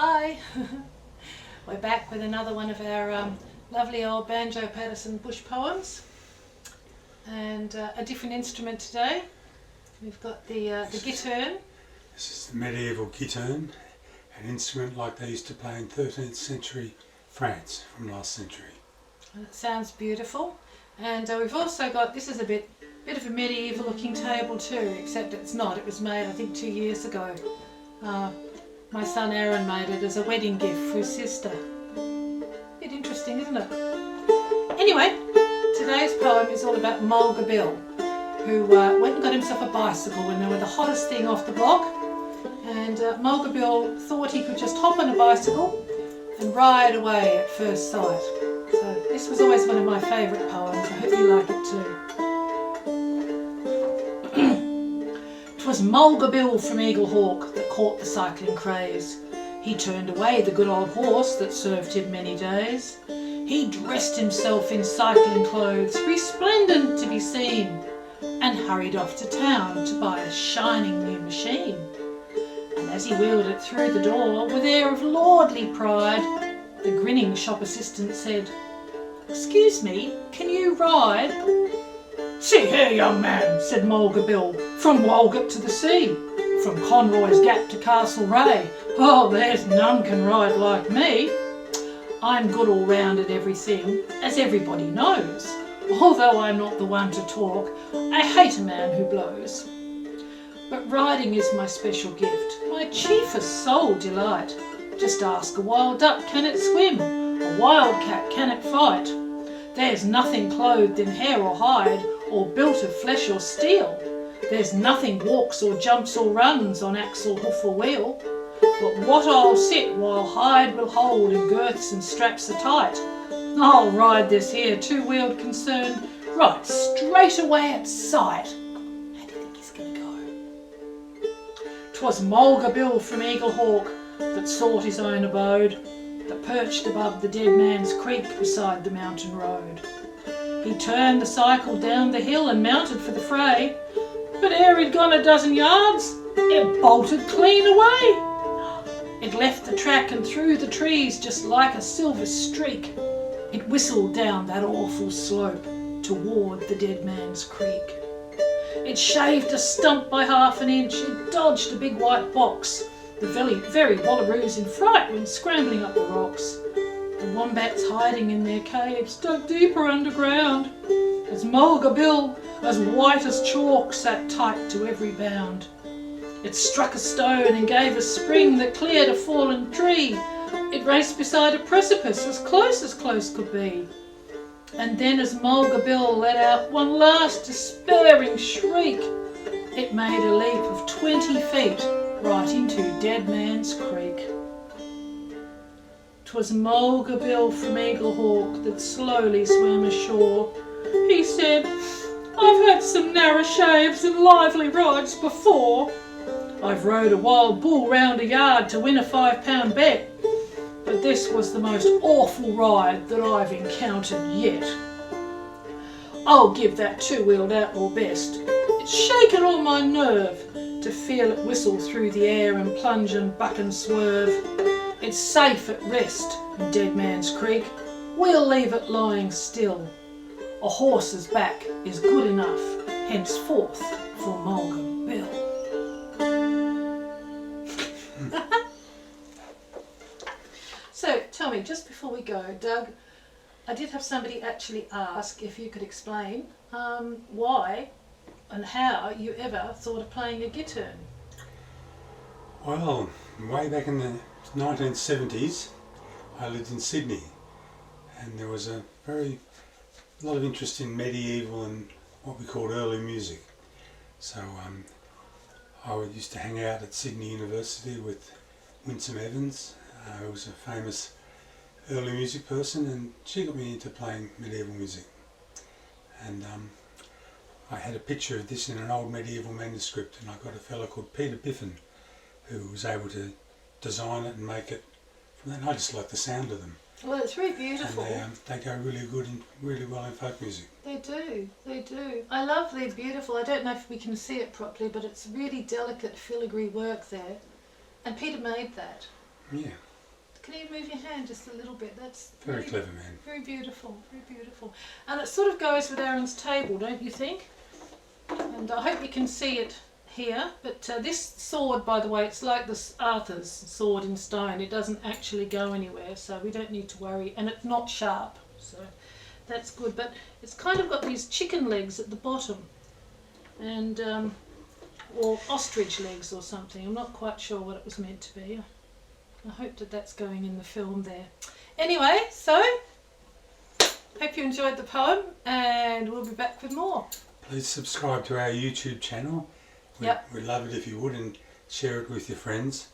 Hi! We're back with another one of our lovely old Banjo Paterson bush poems, and a different instrument today. We've got the guitarn. This is the medieval guitarn, an instrument like they used to play in 13th century France from last century. It sounds beautiful. And we've also got, this is a bit of a medieval looking table too, except it's not. It was made I think 2 years ago. My son Aaron made it as a wedding gift for his sister. Bit interesting, isn't it? Anyway, today's poem is all about Mulga Bill, who went and got himself a bicycle when they were the hottest thing off the block. And Mulga Bill thought he could just hop on a bicycle and ride away at first sight. So this was always one of my favourite poems. I hope you like it too. 'Twas Mulga Bill from Eaglehawk that caught the cycling craze. He turned away the good old horse that served him many days. He dressed himself in cycling clothes, resplendent to be seen, and hurried off to town to buy a shining new machine. And as he wheeled it through the door with air of lordly pride, the grinning shop assistant said, "Excuse me, can you ride?" "See here, young man," said Mulga Bill, "from Walgett to the sea, from Conroy's Gap to Castlereagh, oh, there's none can ride like me. I'm good all round at everything, as everybody knows. Although I'm not the one to talk, I hate a man who blows. But riding is my special gift, my chiefest sole delight. Just ask a wild duck, can it swim? A wildcat, can it fight? There's nothing clothed in hair or hide, or built of flesh or steel. There's nothing walks or jumps or runs on axle, hoof or wheel. But what I'll sit while hide will hold and girths and straps are tight, I'll ride this here two-wheeled concern right straight away at sight." How do you think he's going to go? 'Twas Mulga Bill from Eaglehawk that sought his own abode, that perched above the Dead Man's Creek beside the mountain road. He turned the cycle down the hill and mounted for the fray, but ere he'd gone a dozen yards, it bolted clean away. It left the track and through the trees just like a silver streak. It whistled down that awful slope toward the Dead Man's Creek. It shaved a stump by half an inch, it dodged a big white box. The very wallaroos in fright went scrambling up the rocks. The wombats hiding in their caves dug deeper underground, as Mulga Bill, as white as chalk, sat tight to every bound. It struck a stone and gave a spring that cleared a fallen tree. It raced beside a precipice as close could be. And then as Mulga Bill let out one last despairing shriek, it made a leap of 20 feet right into Dead Man's Creek. 'Twas Mulga Bill from Eaglehawk that slowly swam ashore. He said, "I've had some narrow shaves and lively rides before. I've rode a wild bull round a yard to win a £5 bet, but this was the most awful ride that I've encountered yet. I'll give that two-wheeled outlaw best. It's shaken all my nerve to feel it whistle through the air and plunge and buck and swerve. It's safe at rest in Dead Man's Creek. We'll leave it lying still. A horse's back is good enough henceforth for Mulga Bill." So tell me, just before we go, Doug, I did have somebody actually ask if you could explain why and how you ever thought of playing a guitar. Well, way back in the 1970s, I lived in Sydney, and there was a lot of interest in medieval and what we called early music. So I used to hang out at Sydney University with Winsome Evans, who was a famous early music person, and she got me into playing medieval music. And I had a picture of this in an old medieval manuscript, and I got a fellow called Peter Biffin who was able to design it and make it from that. And I just like the sound of them. Well, it's very beautiful. And they go really good and really well in folk music. They do, they do. I love they're beautiful. I don't know if we can see it properly, but it's really delicate filigree work there. And Peter made that. Yeah. Can you move your hand just a little bit? That's Very really clever man. very beautiful, very beautiful. And it sort of goes with Aaron's table, don't you think? And I hope you can see it here. But this sword, by the way, it's like Arthur's sword in stone. It doesn't actually go anywhere, so we don't need to worry. And it's not sharp, so that's good. But it's kind of got these chicken legs at the bottom, and or ostrich legs or something. I'm not quite sure what it was meant to be. I hope that that's going in the film there. Anyway, so hope you enjoyed the poem, and we'll be back with more. Please subscribe to our YouTube channel. Yep. We'd love it if you would, and share it with your friends.